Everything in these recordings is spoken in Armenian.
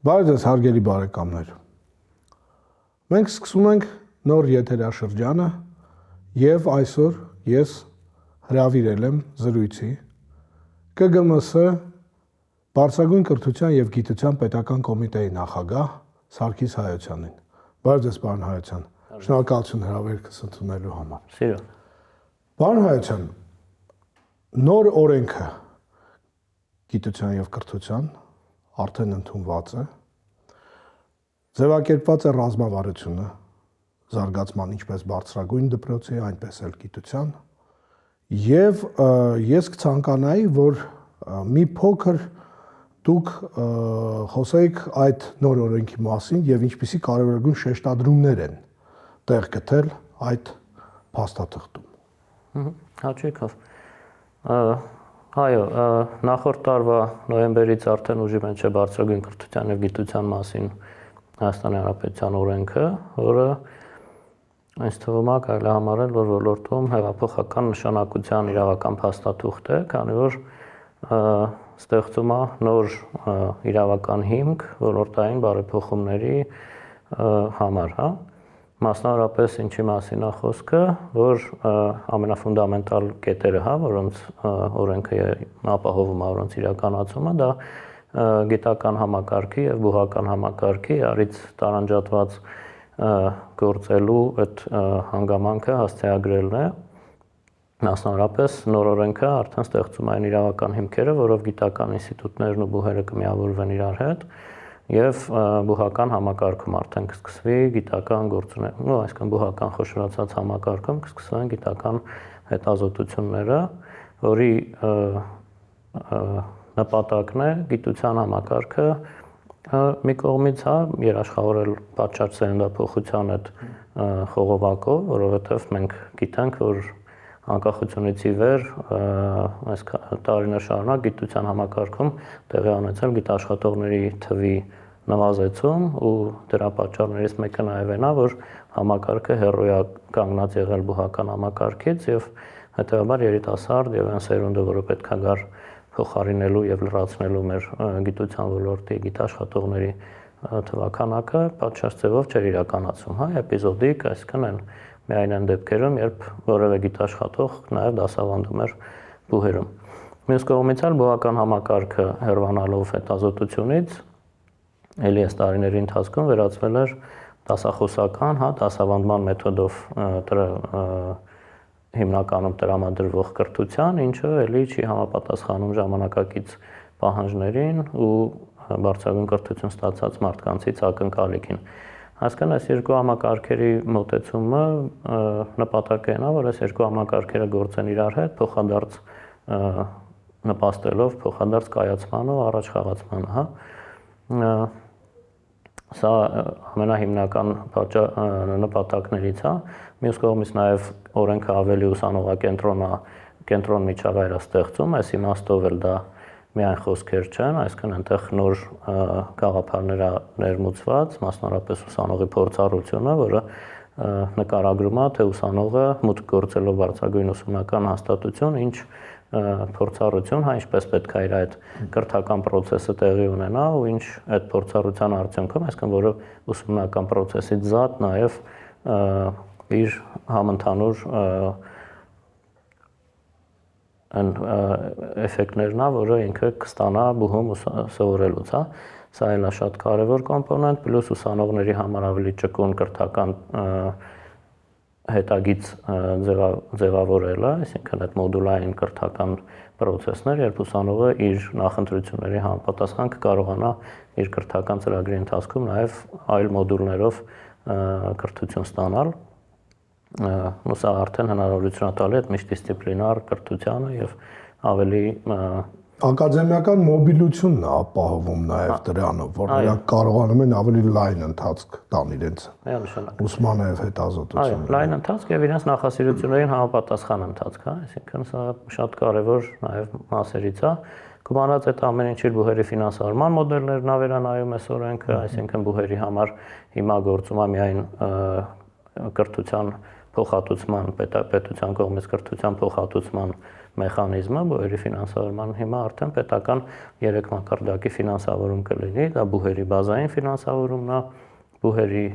Բարև ձեզ հարգելի բարեկամներ։ Մենք սկսում ենք նոր եթերաշրջանը եւ այսօր ես հրավիրել եմ զրույցի ԿԳՄՍ Բարձրագույն կրթության եւ գիտության պետական կոմիտեի նախագահ Սարգիս Հայոցյանին։ Բարև ձեզ, պարոն Հայոցյան։ Շնորհակալություն հրավերս ընդունելու համար։ Սիրո։ Պարոն Հայոցյան, նոր օրենքը գիտության եւ կրթության արդեն ընդունված է։ Ձևակերպված է ռազմավարությունը զարգացման ինչպես բարձրագույն դպրոցի, այնպես էլ գիտության։ Եվ ես կցանկանայի, որ մի փոքր դուք խոսեիք այդ նոր օրենքի մասին եւ ինչպիսի կարևորագույն շեշտադրումներ են տեղ գտել այդ փաստաթղթում։ Հաճույքով։ Այո, նախորդ տարվա նոյեմբերից արդեն ուժի մեջ է բարձրագույն կրթության եւ գիտության մասին Հայաստանի Հանրապետության օրենքը, որը ինձ թվում է կարելի համարել, որ ոլորտում հեղափոխական նշանակության իրավական փաստաթուղթ է, քանի որ ստեղծում է նոր իրավական հիմք ոլորտային բարեփոխումների համար, հա։ Մասնավորապես ինչի մասին է խոսքը, որ ամենաֆունդամենտալ կետերը, հա, որոնց օրենքը ապահովում է, որոնց իրականացումը, դա գիտական համակարգի եւ բուհական համակարգի արից տարանջատված գործելու այդ հանգամանքը հասցեագրելն է։ Մասնավորապես նոր օրենքը արդեն ստեղծում է այն իրավական հիմքերը, որով գիտական ինստիտուտներն ու բուհերը կմիավորվեն իրար հետ եւ բուհական համակարգում արդեն կսկսվի գիտական գործունեություն, այսինքն բուհական խոշորացած համակարգում կսկսվեն գիտական հետազոտությունները, որի նպատակն է գիտության համակարգը մի կողմից հա երաշխավորել պատշաճ սերնդափոխության այդ խողովակով, որովհետև մենք գիտենք, որ անկախությունից ի վեր այս տարիներ շարունակ գիտության համակարգում տեղի ունեցել գիտաշխատողների թվի նվազեցում ու դրա պատճառներից մեկը նաև այն է, որ համակարգը հեռու է կանգնած եղել բուհական համակարգից եւ հետեւաբար երիտասարդ եւ այն սերունդը, որը պետք է գար փոխարինելու եւ լրացնելու մեր գիտության ոլորտի գիտաշխատողների թվականակը պատշաճ ձևով չէր իրականացում, հա, էպիզոդիկ, այսինքն այն միայն այն դեպքերում, երբ որևէ գիտաշխատող նաև դասավանդում էր բուհերում։ Մյուս կողմից էլ բուհական համակարգը հեռանալով հետազոտությունից ելի այս տարիների ընթացքում վերածվել էր դասախոսական, հա, դասավանդման մեթոդով հիմնականում տրամադրվող կրթության, ինչը ելի չի համապատասխանում ժամանակակից պահանջներին ու բարձրագույն կրթություն ստացած մարդկանցից ակնկալիքին։ Այսինքն այս երկու համակարգերի մոտեցումը նպատակն է, որ այս երկու համակարգերը գործեն իրար հետ, փոխադարձ նպաստելով փոխադարձ կայացմանը ու առաջ խաղացմանը, հա։ Սա ամենահիմնական նպատակներից է։ Մյուս կողմից նաև օրենքը ավելի ուսանողակենտրոն միջավայր է ստեղծում, այս իմաստով էլ դա միայն խոսքեր չեն, այսինքն այնտեղ նոր գաղափարներ ներմուծված, մասնավորապես ուսանողի փորձառությունը, որը նկարագրում է, թե ուսանողը մուտք գործելով բարձրագույն ուսումնական հաստատություն, ինչ փորձառություն, հա, ինչպես պետք է իր այդ կրթական process-ը տեղի ունենա ու ինչ այդ փորձառության արդյունքում, այսինքն որը ուսումնական process-ից զատ նաև իր համընդհանուր այն էֆեկտներն է, որը ինքը կստանա բուհում սովորելուց, հա։ Սա էլ է շատ կարևոր կոմպոնենտ, պլյուս ուսանողների համար ավելի ճկուն կրթական հետագից ձևավորելը, այսինքն այդ մոդուլային կրթական process-ներ, երբ ուսանողը իր նախընտրությունների համապատասխան կկարողանա իր կրթական ծրագրի ընթացքում նաև այլ մոդուլներով կրթություն ստանալ։ Ու սա արդեն հնարավորություն է տալի այդ միջդիսցիպլինար կրթությանը եւ ավելի ակադեմիական մոբիլությունն է ապահովում նաև դրանով, որ նրանք կարողանում են ավելի լայն ընթացք տան իրենց ուսման եւ հետազոտության։ Այո, լայն ընթացք եւ իրենց նախասիրություններին համապատասխան ընթացք, հա, այսինքն սա շատ կարևոր նաև մասերից է։ Կումանած այդ ամեն ինչ իր բուհերի ֆինանսավորման մոդելներն ա վերանայում այս օրենքը, այսինքն բուհերի համար հիմա գործում է միայն կրթության փոխհատուցման պետության կողմից կրթության փոխհատուցման մեխանիզմը, բուհերի ֆինանսավորման հիմա արդեն պետական 3 մակարդակի ֆինանսավորում կլինի, դա բուհերի բազային ֆինանսավորումն է, բուհերի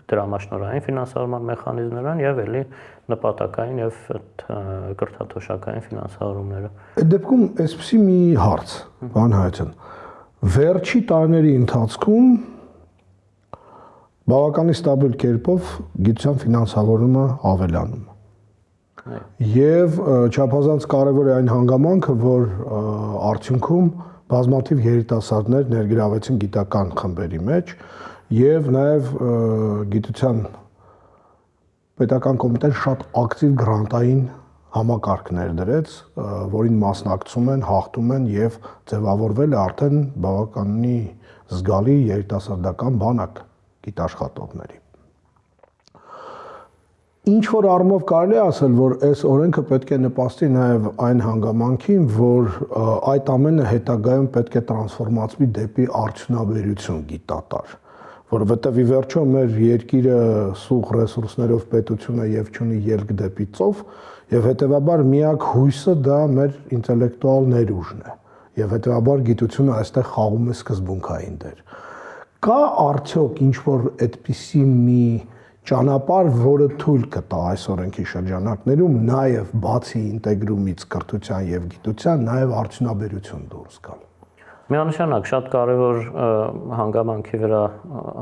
դրամաշնորհային ֆինանսավորման մեխանիզմներն եւ էլի նպատակային եւ կրթաթոշակային ֆինանսավորումները։ Այդ դեպքում այսպեսի մի հարց, բան Հայցյան, վերջի տարիների ընթացքում բավականին ստաբիլ կերպով գիտության ֆինանսավորումը ավելանում է։ Եվ չափազանց կարևոր է այն հանգամանքը, որ արդյունքում բազմաթիվ երիտասարդներ ներգրավեցին գիտական խմբերի մեջ եւ նաեւ գիտության պետական կոմիտեն շատ ակտիվ գրանտային համակարգ ներդրեց, որին մասնակցում են, հաղթում են եւ ձևավորվել է արդեն բավականին զգալի երիտասարդական բանակ գիտաշխատողների։ Ինչ որ առումով կարելի է ասել, որ այս օրենքը պետք է նպաստի նաեւ այն հանգամանքին, որ այդ ամենը հետագայում պետք է տրանսֆորմացվի դեպի արդյունաբերություն գիտատար, որովհետեւ ի վերջո մեր երկիրը սուղ ռեսուրսներով պետություն է եւ ունի ելք դեպի ծով, եւ հետեւաբար միակ հույսը դա մեր ինտելեկտուալ ներուժն է, եւ հետեւաբար գիտությունը այստեղ խաղում է սկզբունքային դեր։ Կա արդյոք ինչ որ այդպիսի մի ճանապարհ, որը թույլ կտա այս օրենքի շրջանակներում նաև բացի ինտեգրումից կրթության եւ գիտության, նաև արդյունաբերություն դուրս գալ։ Միանշանակ շատ կարևոր հանգամանքի վրա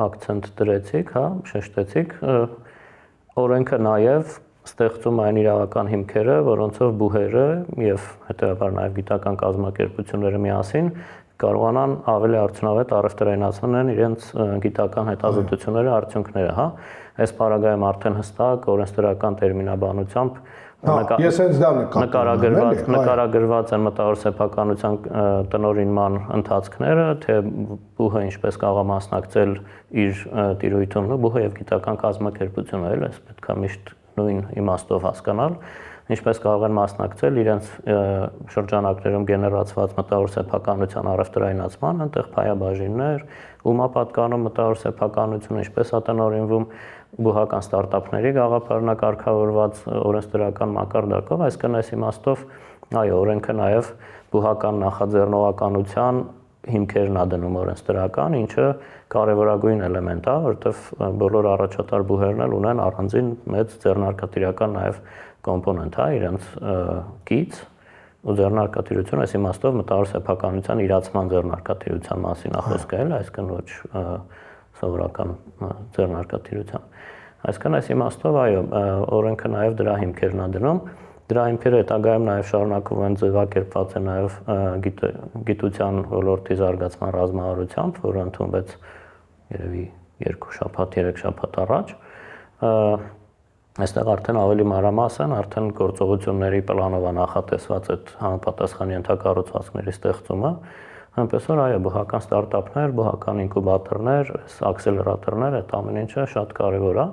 ակցենտ դրեցիք, հա, շեշտեցիք, օրենքը նաև ստեղծում այն իրավական հիմքերը, որոնցով բուհերը եւ հետեւաբար նաև գիտական կազմակերպությունները միասին կարողանան ավելի արդյունավետ առևտրայնացնել իրենց գիտական հետազոտությունների արդյունքները, հա։ Այս պարագայում արդեն հստակ օրենսդրական տերմինաբանությամբ նկարագրված են մտավոր սեփականության տնօրինման ընթացքները, թե բուհը ինչպես կարող է մասնակցել իր տիրույթում, բուհը եւ գիտական կազմակերպությունը, էլ էս պետք է միշտ նույն իմաստով հասկանալ, ինչպես կարող են մասնակցել իրենց շրջանակներում գեներացված մտավոր սեփականության առևտրայնացման, այնտեղ փայաբաժիններ, ում է պատկանում մտավոր սեփականությունը, ինչպես է տնօրինվում բուհական ստարտափների գաղափարնակարգավորված օրենսդրական մակարդակով, այսինքն այս իմաստով, այո, օրենքը նաև բուհական նախաձեռնողականության հիմքերն է դնում օրենսդրական, ինչը կարևորագույն էլեմենտ է, որովհետև բոլոր առաջատար բուհերն էլ ունեն առանձին մեծ ձեռնարկատիրական նաև կոմպոնենտ է իրենց կից ու ձեռնարկատիրություն, այս իմաստով մտավոր սեփականության իրացման ձեռնարկատիրության մասին է խոսքը, այսինքն ոչ սովորական ձեռնարկատիրության։ Այսինքն այս իմաստով այո, օրենքը նաև դրա հիմքերն է դնում, դրա հիմքերը հետագայում նաև շարունակվում են ձևակերպված են նաև գիտության ոլորտի զարգացման ռազմավարությամբ, որը ընդունվեց երևի 2 շաբաթ, 3 շաբաթ առաջ։ Այստեղ արդեն ավելի մանրամասն, արդեն գործողությունների պլանով է նախատեսված այդ համապատասխան ենթակառուցվածքների ստեղծումը, այնպես որ այո, բուհական ստարտափներ, բուհական ինկուբատորներ, աքսելերատորներ, այդ ամեն ինչը շատ կարևոր է։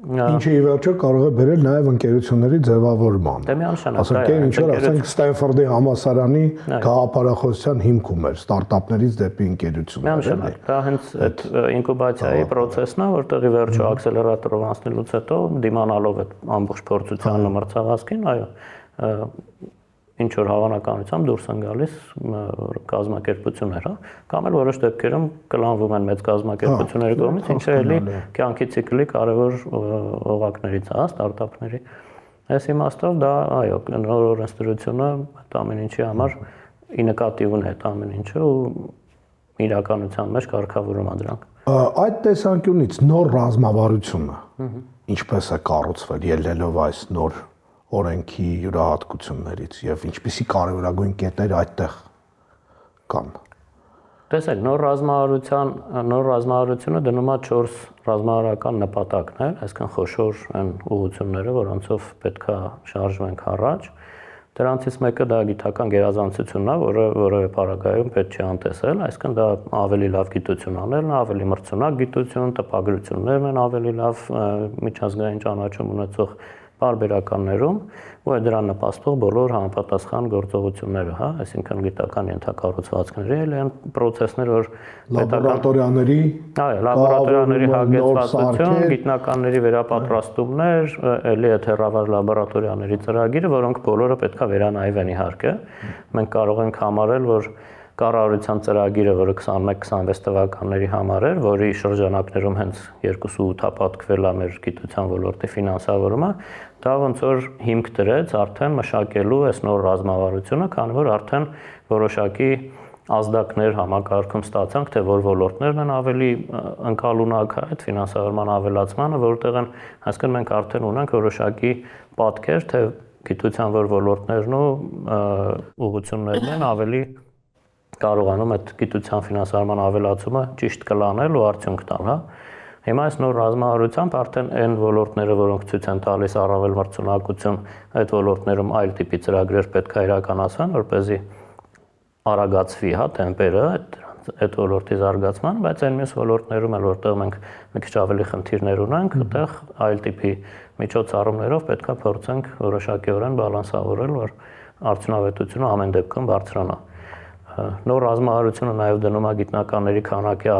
Ինչը ի վերջո կարող է բերել նաև ընկերությունների ձևավորման։ Դե միանշանակ, ասենք ինչ որ ասենք Ստենֆորդի համալսարանի գաղափարախոսության հիմքում էր ստարտափներից դեպի ընկերություններ։ Միանշանակ, դա հենց այդ ինկուբացիայի process-ն է, որտեղ ի վերջո աքսելերատորով անցնելուց հետո դիմանալով այդ ամբողջ փորձության մրցավազքին, այո, ինչ որ հավանականությամբ դուրս են գալիս կազմակերպությունները, կամ էլ որոշ դեպքերում կլանվում են մեծ կազմակերպությունների կողմից, ինչը էլի կյանքի ցիկլի կարևոր օղակներից է, ստարտափների։ Այս իմաստով դա, այո, նոր օրենսդրությունը այդ ամեն ինչի համար ի նկատի ունի այդ ամեն ինչը ու իրականության մեջ կարգավորում է դրանք։ Այդ տեսանկյունից նոր ռազմավարությունը ինչպես է կառուցվել ելնելով այս նոր օրենքի յուրահատկություններից եւ ինչպիսի կարևորագույն կետեր այդտեղ կան։ Տեսեք, նոր ռազմավարությունը դնում է 4 ռազմավարական նպատակներ, այսինքն խոշոր են ուղղությունները, որոնցով պետքա շարժվենք առաջ։ Դրանցից մեկը դա գիտական գերազանցությունն է, որը որևէ պարագայում պետք չի անտեսել, այսինքն դա ավելի լավ գիտություն անելն է, ավելի մրցունակ գիտություն, տպագրություններն են ավելի լավ միջազգային ճանաչում ունեցող պարբերականներում ու այդ դրան նպաստող բոլոր համապատասխան գործողությունները, հա, այսինքն գիտական ենթակառուցվածքների են process-ներ, որ լաբորատորիաների, լաբորատորիաների հագեցվածություն, գիտնականների վերապատրաստումներ, էլի այդ հեռավար լաբորատորիաների ծրագիրը, որոնք բոլորը պետք է վերանայվեն իհարկե։ Մենք կարող ենք համարել, որ կառավարության ծրագիրը, որը 21-26 թվականների համար էր, որի շրջանակներում հենց 2 ութապատկվել է մեր գիտության ոլորտի ֆինանսավորումը, դա ոնց որ հիմք դրեց արդեն մշակելու այս նոր ռազմավարությունը, քանի որ արդեն որոշակի ազդակներ համակարգում ստացանք, թե որ ոլորտներն են ավելի ընկալունակ այդ ֆինանսավորման ավելացմանը, որտեղ են, այսինքն մենք արդեն ունենք որոշակի պատկեր, թե գիտության որ ոլորտներն ու ուղղություններն են ավելի կարողանում այդ գիտության ֆինանսավորման ավելացումը ճիշտ կլանել ու արդյունք տալ, հա։ Հիմա այս նոր ռազմավարությամբ արդեն այն ոլորտները, որոնք ցույց են տալիս առավել մրցունակություն, այդ ոլորտներում այլ տիպի ծրագրեր պետք է իրականացվեն, որպեսզի արագացվի, հա, տեմպերը այդ ոլորտի զարգացման, բայց այն մյուս ոլորտներում էլ որտեղ մենք մի քիչ ավելի խնդիրներ ունենք, այդտեղ այլ տիպի միջոցառումներով պետք է փորձենք որոշակիորեն բալանսավորել, որ արդյունավետությունը ամեն դեպքում բարձրանա։ Նոր ռազմավարությունը նաև դնում է գիտնականների քանակի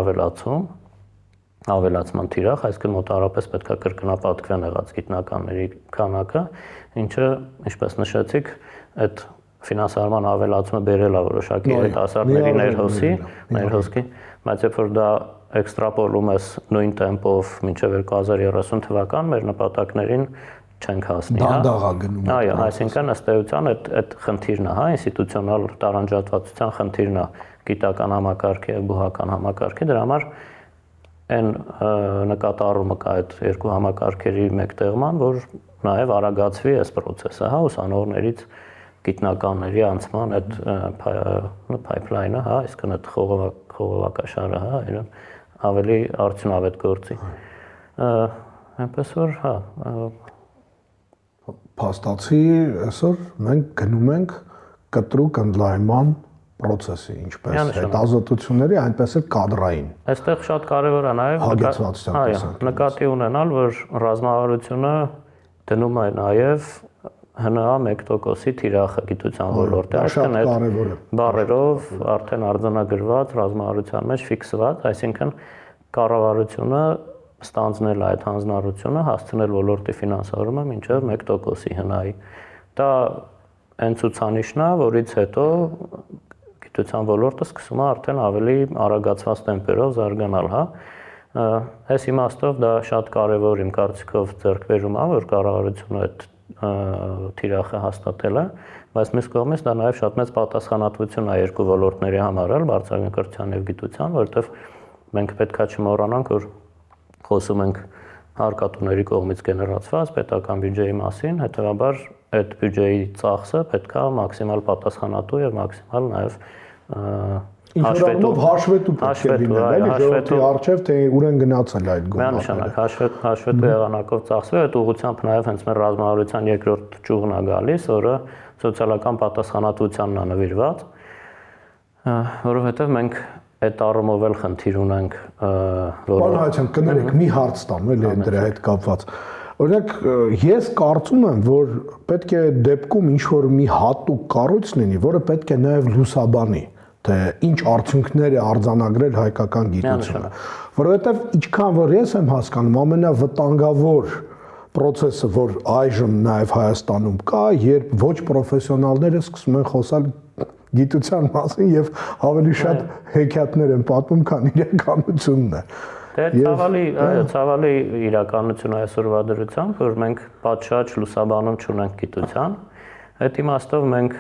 ավելացման թիրախ, այսինքն մոտավորապես պետք է կրկնապատկվեն եղած գիտնականների քանակը, ինչը, ինչպես նշեցիք, այդ ֆինանսավորման ավելացումը բերել է որոշակի երիտասարդների ներհոսքի, բայց երբ որ դա էքստրապոլում ես նույն տեմպով մինչև 2030 թվական մեր նպատակներին չենք հասնի, հա։ Դանդաղ է գնում։ Այո, այսինքն ըստ էության այդ խնդիրն է, հա, ինստիտուցիոնալ տարանջատվածության խնդիրն է գիտական համակարգի եւ բուհական համակարգի, դրա համար այն նկատառումը կա այդ երկու համակարգերի մեկտեղման, որ նաեւ արագացվի այս process-ը, հա, ուսանողներից գիտնականների անցման այդ pipeline-ը, հա, այսինքն այդ խողովակաշարը, հա, իրեն ավելի արդյունավետ գործի։ Այնպես որ, հա, փաստացի այսօր մենք գնում ենք կտրուկ ընդլայնման process-ի, ինչպես հետազոտությունների, այնպես էլ կադրային։ Այստեղ շատ կարևոր է նաև նկատի ունենալ, որ ռազմավարությունը դնում է նաև ՀՆԱ 1%-ի թիրախը գիտության ոլորտի, այսինքն այդ բառերով արդեն արձանագրված ռազմավարության մեջ ֆիքսված, այսինքն կառավարությունը ստանձնել այդ հանձնառությունը, հասցնել ոլորտի ֆինանսավորումը մինչև 1%-ի ՀՆԱ-ի։ Դա այն ցուցանիշն է, որից հետո գիտության ոլորտը սկսում է արդեն ավելի արագացված տեմպերով զարգանալ, հա։ Այս իմաստով դա շատ կարևոր իմ կարծիքով ձեռքբերում է, որ կառավարությունը այդ թիրախը հաստատել է, բայց մյուս կողմից դա նաև շատ մեծ պատասխանատվություն է երկու ոլորտների համար, բարձրագույն կրթության եւ գիտության, որովհետեւ մենք պետքա չմոռանանք, որ խոսում ենք հարկատուների կողմից գեներացված պետական բյուջեի մասին, հետեւաբար այդ բյուջեի ծախսը պետքա մաքսիմալ պատասխանատու եւ մաքսիմալ նաեւ հաշվետու պետք է լինել, էլի ժողովրդի առջև թե ուր են գնացել այդ գումարները։ Միանշանակ հաշվետու եղանակով ծախսվի, այդ ուղղությամբ նաեւ հենց մեր ռազմավարության երկրորդ ճյուղն է գալիս, որը սոցիալական պատասխանատվությանն է նվիրված, որովհետեւ մենք այդ առումով էլ խնդիր ունենք, որ Պարոն Հայցյան, կներեք, մի հարց տամ, էլի դրա հետ կապված։ Օրինակ, ես կարծում եմ, որ պետք է դեպքում ինչ որ մի հատուկ կառույց լինի, որը պետք է նաեւ լուսաբանի, թե ինչ արդյունքներ է արձանագրել հայկական գիտությունը, որովհետեւ ինչքան որ ես եմ հասկանում, ամենավտանգավոր process-ը, որ այժմ նաեւ Հայաստանում կա, երբ ոչ պրոֆեսիոնալները սկսում են խոսալ գիտության մասին եւ ավելի շատ հեքիաթներ են պատմում, քան իրականությունն է։ Դե ցավալի իրականություն այսօրվա դրությամբ, որ մենք պատշաճ լուսաբանում չունենք գիտության, այդ իմաստով մենք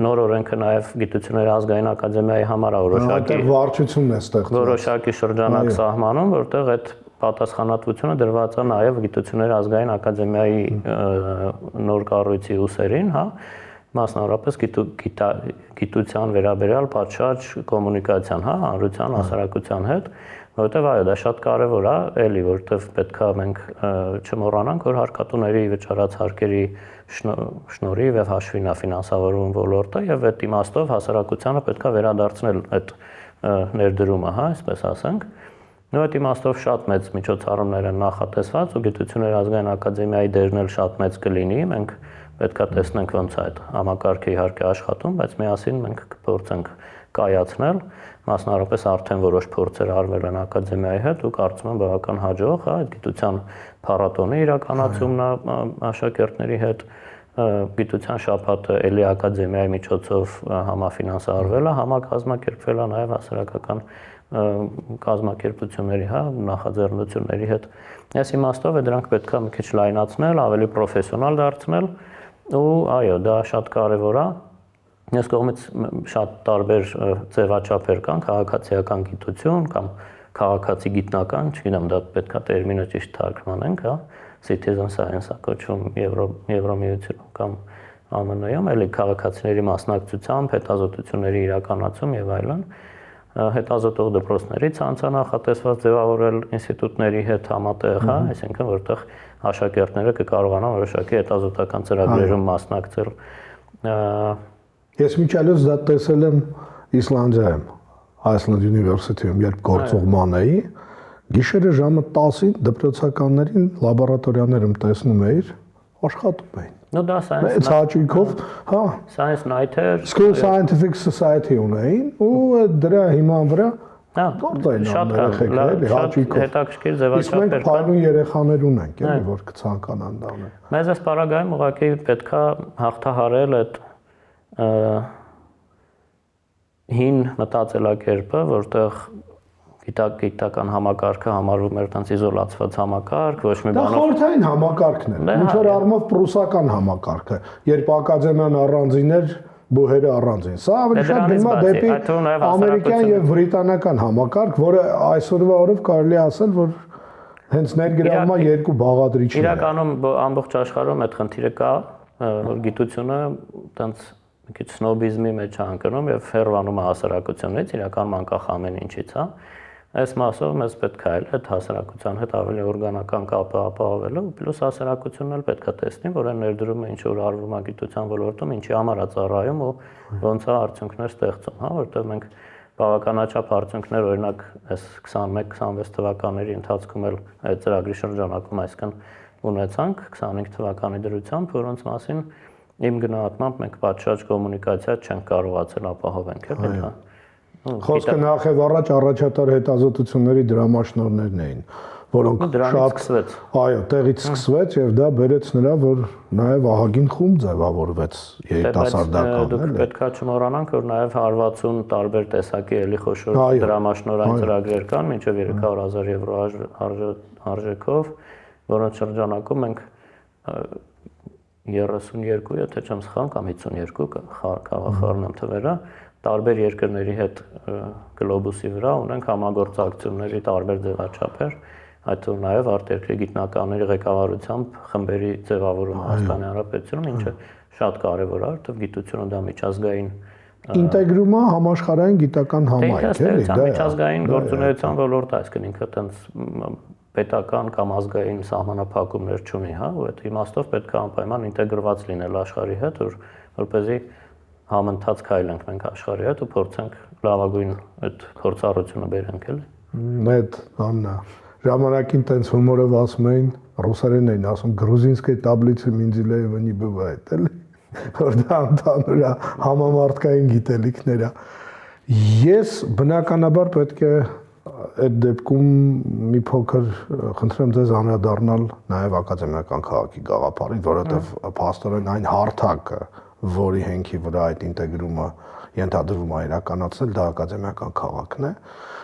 նոր օրենքը նաև գիտությունների ազգային ակադեմիայի համար վարչությունն է ստեղծված։ Որոշակի շրջանակ սահմանում, որտեղ այդ պատասխանատվությունը դրված է նաև գիտությունների ազգային ակադեմիայի նոր կառույցի ուսերին, հա, մասնավորապես գիտության վերաբերյալ պատշաճ կոմունիկացիան, հա, հանրության, հասարակության հետ, որովհետև այո, դա շատ կարևոր է, էլի, որովհետև պետք է մենք չմոռանանք, որ հարկատուների վճարած հարկերի շնորհիվ եւ հաշվին է ֆինանսավորվում ոլորտը եւ այդ իմաստով հասարակությանը պետք է վերադարձնել այդ ներդրումը, հա, այսպես ասենք, Նույն այդ իմաստով շատ մեծ միջոցառումներ են նախատեսված ու Գիտությունների ազգային ակադեմիայի դերն էլ շատ մեծ կլինի։ Մենք պետք է տեսնենք ոնց է այդ համակարգը իհարկե աշխատում, բայց միասին մենք կփորձենք կայացնել, մասնավորապես արդեն որոշ փորձեր արվել են ակադեմիայի հետ ու կարծում եմ բավական հաջող է այդ գիտության փառատոնի իրականացումն աշակերտների հետ, գիտության շաբաթը էլի ակադեմիայի միջոցով համաֆինանսավորվել է, համակազմակերպվել է նաև հասարակական կազմակերպությունների, նախաձեռնությունների հետ։ Այս իմաստով է դրանք պետք է մի քիչ լայնացնել, ավելի պրոֆեսիոնալ դարձնել ու այո, դա շատ կարևոր է։ Ես կողմից շատ տարբեր ձևաչափեր կան, քաղաքացիական գիտություն կամ քաղաքացի գիտնական, չգիտեմ, դա պետք է տերմինը ճիշտ թարգմանենք, citizen science-ը կոչվում Եվրոմիությունում կամ ԱՄՆ-ում, էլի քաղաքացիների մասնակցությամբ, հետազոտությունների իրականացում եւ այլն։ Հետազոտող դպրոցների ցանցանախատեսված ձևավորել ինստիտուտների հետ համատեղ, այսինքն որտեղ աշակերտները կկարողանան որոշակի հետազոտական ծրագրերում մասնակցել։ Ես միջալյուց դա տեսել եմ Իսլանդիայում, Iceland University-ում, երբ գործողման էի, գիշերը ժամը 10-ին դպրոցականներին լաբորատորիաներում տեսնում էիր, աշխատում էին։ Ну դա Մեծ հաճույքով, Science Night-եր, School Scientific Society ունեին ու դրա հիման վրա գործ էին անում երեխեքները, հաճույքով։ Հետաքրքիր ձևաչափ Իսկ մենք փայլուն երեխաներ ունենք, էլի, որ կցանկանան դա անել։ Մեզ այս պարագայում ուղղակի պետքա հաղթահարել այդ հին մտածելակերպը, որտեղ գիտական համակարգը համարվում էր տենց իզոլացված համակարգ, ոչ մի Դա բանով խորհրդային համակարգն է, ինչ որ առումով պրուսական համակարգը, երբ ակադեմիան առանձին էր, բուհերը առանձին։ Սա ավելի շատ գնում է դեպի ամերիկյան եւ բրիտանական համակարգ, որը այսօրվա օրով կարելի է ասել, որ հենց ներգրավում է երկու բաղադրիչներ։ Իրականում ամբողջ աշխարհում այդ խնդիրը կա, որ գիտությունը տենց մի քիչ սնոբիզմի մեջ է ընկնում եւ հեռանում է հասարակությունից, իրականում անկախ ամեն ինչից, հա։ Այս մասով մեզ պետք է այդ հասարակության հետ ավելի օրգանական կապը ապահովելու, պլյուս հասարակությունն էլ պետք է տեսնի, որ այն ներդրումը ինչ որ արվում է գիտության ոլորտում, ինչի համար է ծառայում ու ոնց է արդյունքներ ստեղծում, հա, որտեղ մենք բավականաչափ արդյունքներ օրինակ այս 21-26 թվականների ընթացքում էլ այդ ծրագրի շրջանակում այսքան ունեցանք 25 թվականի դրությամբ, որոնց մասին իմ գնահատմամբ մենք պատշաճ կոմունիկացիա չենք կարողացել ապահովենք, էլի դա։ Խոսքը նախ եւ առաջ առաջատար հետազոտությունների դրամաշնորհներն էին, որոնք շատ սկսվեց։ Այո, տեղից սկսվեց եւ դա բերեց նրա, որ նաեւ ահագին խումբ ձևավորվեց երիտասարդական, Դուք պետքա չմոռանանք, որ նաեւ հարվածուն տարբեր տեսակի էլի խոշոր դրամաշնորհային ծրագրեր կան, մինչեւ 300,000 եվրո արժեքով, որոնց շրջանակում մենք 32, եթե չեմ սխալվում, կամ 52 խաղախառնեմ թվերը, տարբեր երկրների հետ գլոբուսի վրա ունենք համագործակցությունների տարբեր ձևաչափեր, այդ թվում նաև արտերկրի գիտնականների ղեկավարությամբ խմբերի ձևավորումը Հայաստանի Հանրապետությունում, ինչը շատ կարևոր է, որովհետև գիտությունը դա միջազգային ինտեգրումը համաշխարհային գիտական համայնք է, դա միջազգային գործունեության ոլորտ է, այսինքն ինքը տենց պետական կամ ազգային սահմանափակումներ չունի, հա, ու այդ իմաստով պետք է անպայման ինտեգրված լինել աշխարհի հետ, որպեսզի համընթաց քայլենք մենք աշխարհի հետ ու փորձենք լավագույն այդ փորձառությունը բերենք, էլի։ Այդ Աննա, ժամանակին տենց հումորով ասում էին, ռուսերեն էին ասում, գրուզինսկի տաբլիցը Մենդելեևը не бывает, էլի, որ դա ընդհանուր համամարտկային գիտելիքներ է։ Ես բնականաբար պետք է այդ դեպքում մի փոքր խնդրեմ ձեզ անդրադառնալ նաև ակադեմիական քաղաքի գաղափարին, որովհետև փաստորեն այն հարթակը, որի հենքի վրա այդ ինտեգրումը ենթադրվում է իրականացնել, դա ակադեմիական քաղաքն է։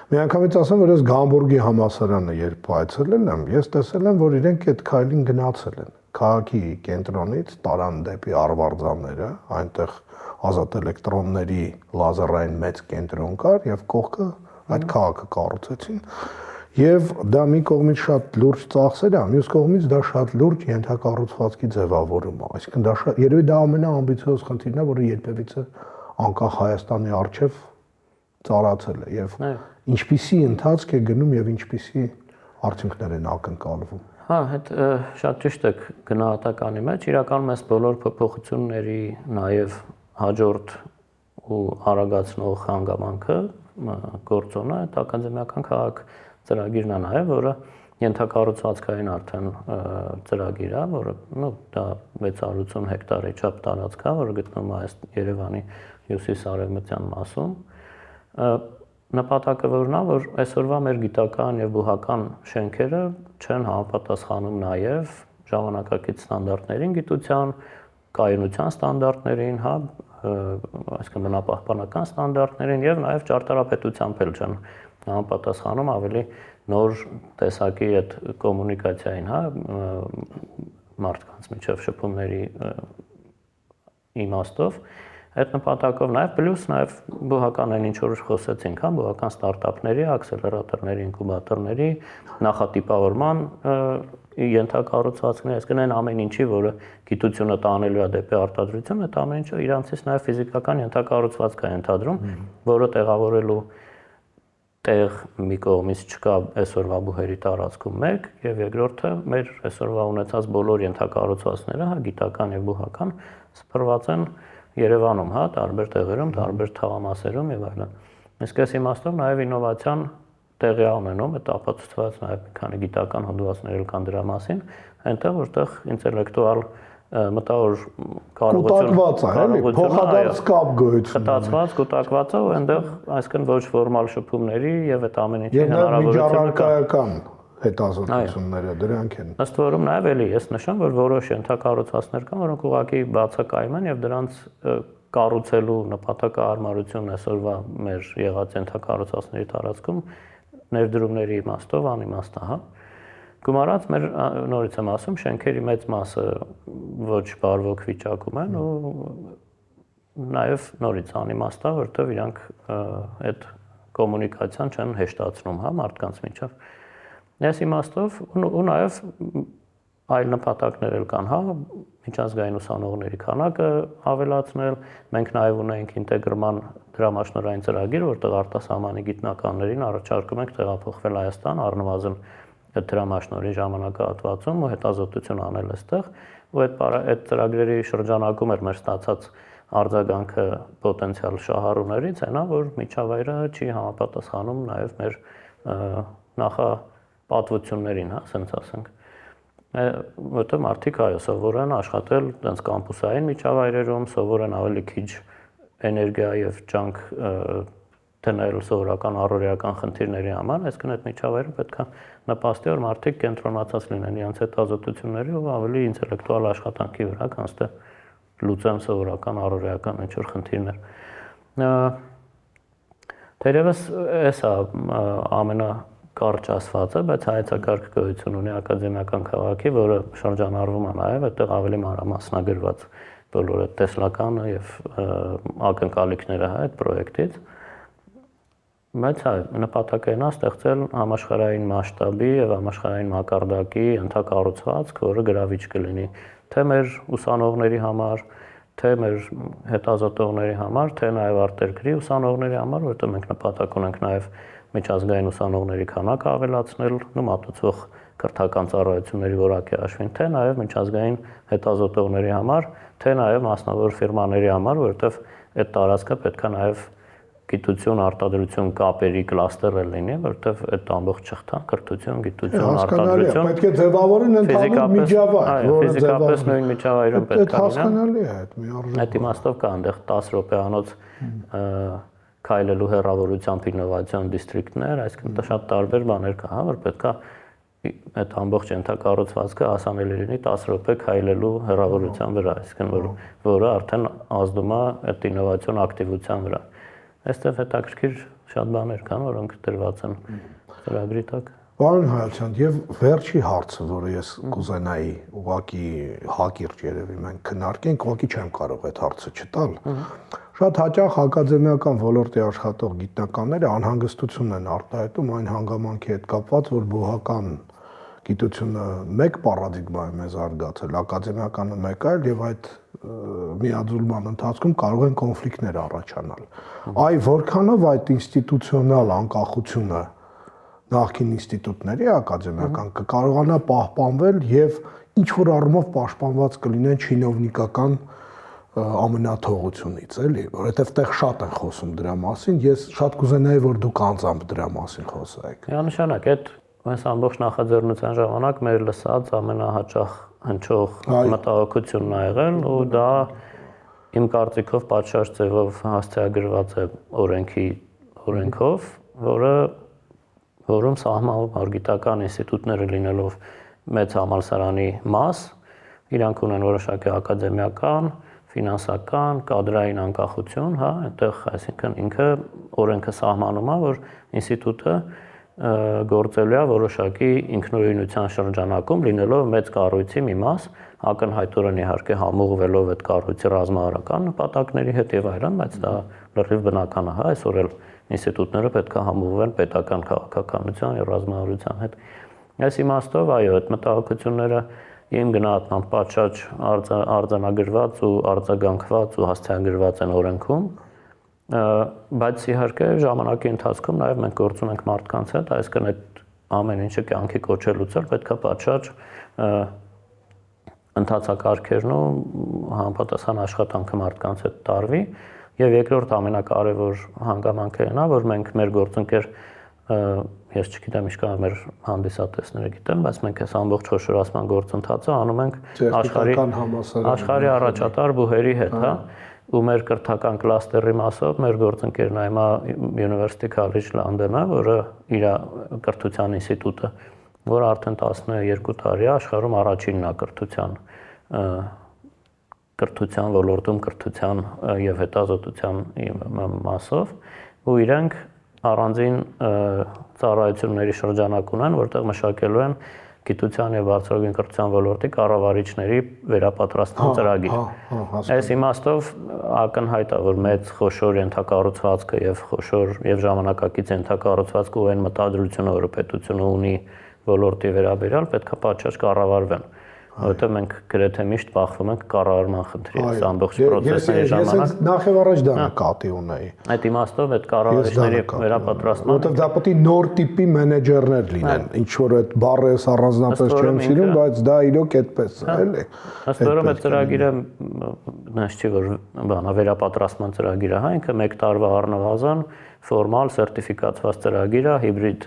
Մի անգամից ասեմ, որ ես Գամբուրգի համալսարանը երբ այցելել եմ, ես տեսել եմ, որ իրենք այդ քայլին գնացել են։ Քաղաքի կենտրոնից տարան դեպի Արվարձանները, այնտեղ ազատ էլեկտրոնների լազերային մեծ կենտրոն կար եւ կողքը այդ քաղաքը կառուցեցին եւ դա մի կողմից շատ լուրջ ծախսեր է, մյուս կողմից դա շատ լուրջ ենթակառուցվածքի ձևավորում է, այսինքն դա երևի դա ամենաամբիցիոզ խնդիրն է, որը երբևիցե անկախ Հայաստանի արչեւ ծառացել է եւ ինչպիսի ընթացք է գնում եւ ինչպիսի արդյունքներ են ակնկալվում։ Հա, այդ շատ ճիշտ է գնահատականի մեջ, իրականում այս բոլոր փոփոխությունների նաեւ հաջորդ ու արագացնող հանգամանքը գործոնը այդ ակադեմիական քաղաք ծրագիրն է նաև, որը ենթակառուցվածքային արդեն ծրագիր է, որը դա 680 հեկտարի չափ տարածք է, որը գտնվում է Երևանի հյուսիս-արևմտյան մասում։ Նպատակը որն է, որ այսօրվա մեր գիտական եւ բուհական շենքերը չեն համապատասխանում նաև ժամանակակից ստանդարտներին գիտության, կայունության ստանդարտներին, հա, այսինքն բնապահպանական ստանդարտներին եւ նաեւ ճարտարապետությամբ էլ չեն համապատասխանում ավելի նոր տեսակի այդ կոմունիկացիային, հա, մարդկանց միջև շփումների իմաստով, այդ նպատակով նաև պլյուս նաև բուհական այն ինչ որ խոսեցինք, հա, բուհական ստարտափների, աքսելերատորների, ինկուբատորների, նախատիպավորման ենթակառուցվածքների, այսինքն այն ամեն ինչի, որը գիտությունը տանելու է դեպի արտադրություն, այդ ամեն ինչը իրանցից նաև ֆիզիկական ենթակառուցվածք է ենթադրում, որը տեղավորելու տեղ մի կողմից չկա այսօրվա բուհերի տարածքում մեկ, եւ երկրորդը մեր այսօրվա ունեցած բոլոր ենթակառուցվածքները, հա, գիտական եւ բուհական սփռված են Երևանում, հա, տարբեր տեղերում, տարբեր թաղամասերում եւ այլն։ Իսկ այս իմաստով նաեւ ինովացիան տեղի է ունենում, այդ ապացուցված նաեւ մի քանի գիտական հոդվածներ կան դրա մասին, այնտեղ որտեղ ինտելեկտուալ մտավոր փոխադարձ կապ գոյություն խտացված, կուտակված է ու այնտեղ այսինքն ոչ ֆորմալ շփումների եւ այդ ամեն ինչի հնարավորությունը կա։ Հետազոտությունները դրանք են։ Ըստ որում նաև էլի ես նշեմ, որ որոշ ենթակառուցվածքներ կան, որոնք ուղղակի բացակայում են եւ դրանց կառուցելու նպատակահարմարությունն այսօրվա մեր եղած ենթակառուցվածքների տարածքում ներդրումների իմաստով անիմաստ է, հա։ Գումարած մեր նորից եմ ասում, շենքերի մեծ մասը ոչ բարվոք վիճակում են ու նաև նորից անիմաստ է, որտեղ իրանք այդ կոմունիկացիան չեն հեշտացնում, հա, մարդկանց միջև։ Այս իմաստով ու նաև այլ նպատակներ էլ կան, հա, միջազգային ուսանողների քանակը ավելացնել, մենք նաև ունենք ինտեգրման դրամաշնորհային ծրագիր, որտեղ արտասահմանի գիտնականներին առաջարկում ենք տեղափոխվել Հայաստան, առնվազն այդ դրամաշնորհի ժամանակահատվածում ու հետազոտություն անել այստեղ, ու այդ ծրագրերի շրջանակում էր մեր ստացած արձագանքը պոտենցիալ շահառուներից, այնա որ միջավայրը չի համապատասխանում նաև մեր նախապատվություններին, հա, ասենք ասենք։ Որտեղ մարդիկ այո սովոր են աշխատել այնց կամպուսային միջավայրերում, սովոր են ավելի քիչ էներգիա եւ ջանք դնել սովորական առօրեական խնդիրների համար, այսինքն այդ միջավայրը պետք է նպաստի, որ մարդիկ կենտրոնացած լինեն իրենց հետազոտությունների ու ավելի ինտելեկտուալ աշխատանքի վրա, քան թե լուծեն սովորական առօրեական ինչ-որ խնդիրներ։ Թերևս էսա ամենակարճ ասվածը, բայց հայեցակարգ գոյություն ունի ակադեմիական քաղաքի, որը շրջանառվում է նաև այդտեղ ավելի մանրամասնագրված բոլոր այդ տեսլականը եւ ակնկալիքները հա այդ պրոյեկտից։ Բայց հա նպատակն է ստեղծել համաշխարհային մասշտաբի եւ համաշխարհային մակարդակի ենթակառուցվածք, որը գրավիչ կլինի թե մեր ուսանողների համար, թե մեր հետազոտողների համար, թե նաեւ արտերկրի ուսանողների համար, որտեղ մենք նպատակ ունենք նաեւ միջազգային ուսանողների քանակը ավելացնել, մատուցող կրթական ծառայությունների որակի հաշվին, թե նաեւ միջազգային հետազոտողների համար, թե նաեւ մասնավոր ֆիրմաների համար, որտեղ այդ տարածքը պետք է նաեւ գիտություն, արտադրություն կապերի կլաստեր լինի, որտեղ այդ ամբողջ շղթան կրթություն, գիտություն, արտադրություն պետք է ձևավորեն ընդհանուր միջավայր, որը ֆիզիկապես նույն միջավայրում պետք է լինի։ Հասկանալի է այդ մի արժեք։ Այդ իմաստով կա այնտեղ 10 րոպեանոց քայլելու հեռավորությամբ ինովացիոն դիստրիկտներ, այսինքն շատ տարբեր բաներ կա, հա, որ պետք է այդ ամբողջ ենթակառուցվածքը հասանելի լինի 10 րոպե քայլելու հեռավորության վրա, այսինքն որը արդեն ազդում է այդ ինովացիոն ակտիվության վրա։ Այստեղ հետաքրքիր շատ բաներ կան, որոնք դրված են ծրագրի տակ։ Պարոն Հայացյան, եւ վերջի հարցը, որը ես կուզենայի ուղղակի հակիրճ երևի մենք քննարկենք, ուղղակի չեմ կարող այդ հարցը չտալ։ Շատ հաճախ ակադեմիական ոլորտի աշխատող գիտնականները անհանգստություն են արտահայտում այն հանգամանքի հետ կապված, որ բուհական գիտությունը մեկ պարադիգմայում է զարգացել, ակադեմիականը մեկ այլ եւ այդ միաձուլման ընթացքում կարող են կոնֆլիկտներ առաջանալ։ Այ որքանով այդ ինստիտուցիոնալ անկախությունը նախկին ինստիտուտների ակադեմիական կկարողանա պահպանվել եւ ինչ որ առումով պաշտպանված կլինեն չինովնիկական ամենաթողությունից, էլի, որովհետև այդտեղ շատ են խոսում դրա մասին, ես շատ կուզենայի, որ դուք անձամբ դրա մասին խոսայիք։ Միանշանակ, այդ այս ամբողջ նախաձեռնության ժամանակ մեր լսած ամենահաճախ հնչող մտահոգությունն ա եղել ու դա իմ կարծիքով պատշաճ ձևով հասցեագրված է օրենքով, որում սահմանվում մարգիտական ինստիտուտները լինելով մեծ համալսարանի մաս, իրանք ունեն որոշակի ակադեմիական, ֆինանսական, կադրային անկախություն, հա, այնտեղ, այսինքն ինքը օրենքը սահմանում է, որ ինստիտուտը գործելու է որոշակի ինքնուրույնության շրջանակում, լինելով մեծ կառույցի մի մաս, ակնհայտորեն իհարկե համուղվելով այդ կառույցի ռազմավարական նպատակների հետ եւ այլն, բայց դա լրիվ բնական է, հա, այսօր էլ ինստիտուտները պետք է համուղվեն պետական քաղաքականության եւ ռազմավարության հետ։ Այս իմաստով, այո, այդ մտահոգությունները իմ գնահատմամբ պատշաճ արձանագրված ու արձագանքված ու հասցեագրված են օրենքում, բայց իհարկե ժամանակի ընթացքում նաև մենք գործ ունենք մարդկանց հետ, այսինքն այդ ամեն ինչը կյանքի կոչելուց էլ պետք է պատշաճ ընթացակարգերն ու համապատասխան աշխատանքը մարդկանց հետ տարվի եւ երկրորդ ամենակարևոր հանգամանքը նա, որ մենք մեր գործընկեր ես չգիտեմ ինչքան մեր հանդիսատեսները գիտեմ, բայց մենք այս ամբողջ խոշորացման գործընթացը անում ենք աշխարհի առաջատար բուհերի հետ, հա, ու մեր կրթական կլաստերի մասով մեր գործընկերն այմա University College London-ը, որը իր կրթության ինստիտուտը, որը արդեն 12 տարի է աշխարհում առաջինն է կրթության ոլորտում կրթության եւ հետազոտության մասով, ու իրենք առանձին ծառայությունների շրջանակ ունեն, որտեղ մշակելու են գիտության եւ բարձրագույն կրթության ոլորտի կառավարիչների վերապատրաստման ծրագիր։ Այս իմաստով ակնհայտ է, որ մեծ խոշոր ենթակառուցվածքը եւ խոշոր եւ ժամանակակից ենթակառուցվածքը ու այն մտադրությունը, որը պետությունը ունի ոլորտի վերաբերյալ, պետք է պատշաճ կառավարվեն։ Որտեղ մենք գրեթե միշտ բախվում ենք կառավարման խնդրի, այս ամբողջ process-ների ժամանակ։ Ես նախ եւ առաջ դա նկատի ունեի։ Այդ իմաստով այդ կառավարիչների վերապատրաստման որտեղ դա պետք է նոր տիպի մենեջերներ լինեն, ինչ որ այդ բառը ես առանձնապես չեմ սիրում, բայց դա իրոք այդպես է, էլի։ Ըստ որում այդ ծրագիրը նշ չի որ բանա վերապատրաստման ծրագիրը, հա, ինքը 1 տարվա առնվազն ֆորմալ սերտիֆիկացված ծրագիր է, հիբրիդ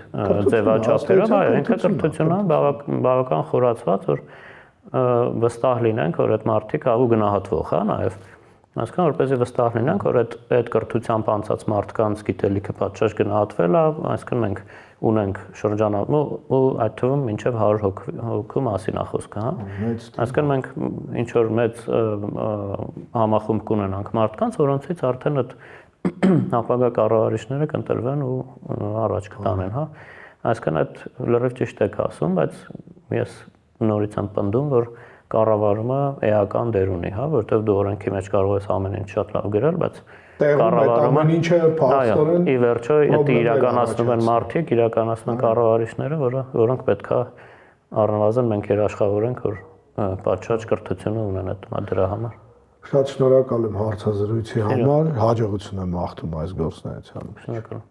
ձևաչափերով, այո, ինքը կրթությունն է բավական խորացված, որ վստահ լինենք, որ այդ մարդիկ ու գնահատվող, հա, նաև, այսինքն որպեսզի վստահ լինենք, որ այդ կրթությամբ անցած մարդկանց գիտելիքը պատշաճ գնահատվել է, այսինքն մենք ունենք շրջանառում ու այդ թվում մինչև 100 հոգու մասին է խոսքը, հա։ Այսինքն մենք ինչ որ մեծ համախումբ կունենանք մարդկանց, որոնցից արդեն այդ ապագա կառավարիչները կընտրվեն ու առաջ կտանեն, հա։ Այսինքն այդ լրիվ ճիշտ եք ասում, բայց ես նորից եմ պնդում, որ կառավարումը էական դեր ունի, հա, որովհետև դու օրենքի մեջ կարող ես ամեն ինչ շատ լավ գրել, բայց կառավարումը ամեն ինչը փաստորեն ի վերջո դա իրականացնում են մարդիկ, իրականացնում են կառավարիչները, որոնք պետքա առնվազն մենք երաշխավորենք, որ պատշաճ կրթությունը ունեն դրա համար։ Շատ շնորհակալ եմ հարցազրույցի համար, հաջողություն եմ մաղթում այս գործունեությանը։ Շնորհակալ եմ։